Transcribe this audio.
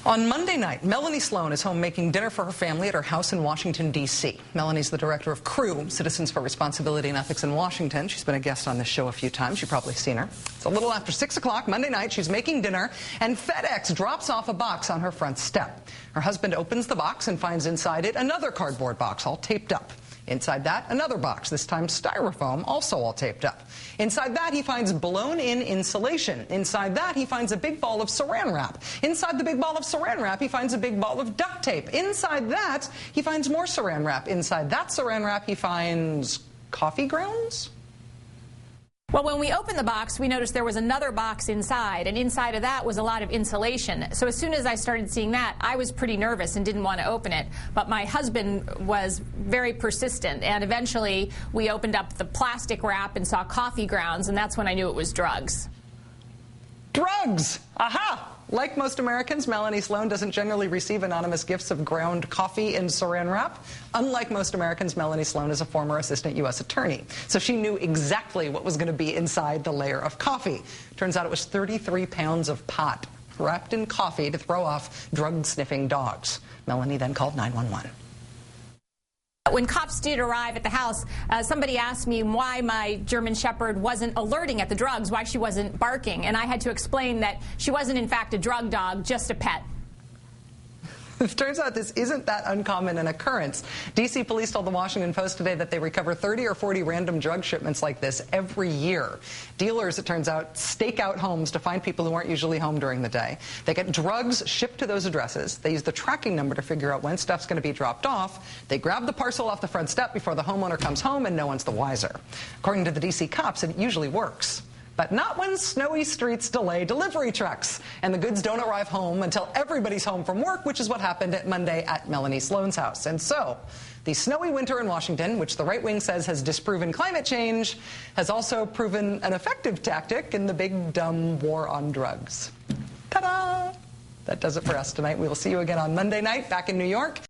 On Monday night, Melanie Sloan is home making dinner for her family at her house in Washington, D.C. Melanie's the director of CREW, Citizens for Responsibility and Ethics in Washington. She's been a guest on this show a few times. You've probably seen her. It's a little after 6 o'clock Monday night. She's making dinner, and FedEx drops off a box on her front step. Her husband opens the box and finds inside it another cardboard box, all taped up. Inside that, another box, this time styrofoam, also all taped up. Inside that, he finds blown-in insulation. Inside that, he finds a big ball of saran wrap. Inside the big ball of saran wrap, he finds a big ball of duct tape. Inside that, he finds more saran wrap. Inside that saran wrap, he finds coffee grounds? Well, when we opened the box, we noticed there was another box inside, and inside of that was a lot of insulation. So as soon as I started seeing that, I was pretty nervous and didn't want to open it. But my husband was very persistent, and eventually we opened up the plastic wrap and saw coffee grounds, and that's when I knew it was drugs. Drugs! Aha! Like most Americans, Melanie Sloan doesn't generally receive anonymous gifts of ground coffee and saran wrap. Unlike most Americans, Melanie Sloan is a former assistant U.S. attorney, so she knew exactly what was going to be inside the layer of coffee. Turns out it was 33 pounds of pot wrapped in coffee to throw off drug-sniffing dogs. Melanie then called 911. When cops did arrive at the house, somebody asked me why my German Shepherd wasn't alerting at the drugs, why she wasn't barking, and I had to explain that she wasn't in fact a drug dog, just a pet. It turns out this isn't that uncommon an occurrence. D.C. police told the Washington Post today that they recover 30 or 40 random drug shipments like this every year. Dealers, it turns out, stake out homes to find people who aren't usually home during the day. They get drugs shipped to those addresses. They use the tracking number to figure out when stuff's going to be dropped off. They grab the parcel off the front step before the homeowner comes home, and no one's the wiser. According to the D.C. cops, it usually works. But not when snowy streets delay delivery trucks, and the goods don't arrive home until everybody's home from work, which is what happened Monday at Melanie Sloan's house. And so, the snowy winter in Washington, which the right wing says has disproven climate change, has also proven an effective tactic in the big, dumb war on drugs. Ta-da! That does it for us tonight. We will see you again on Monday night back in New York.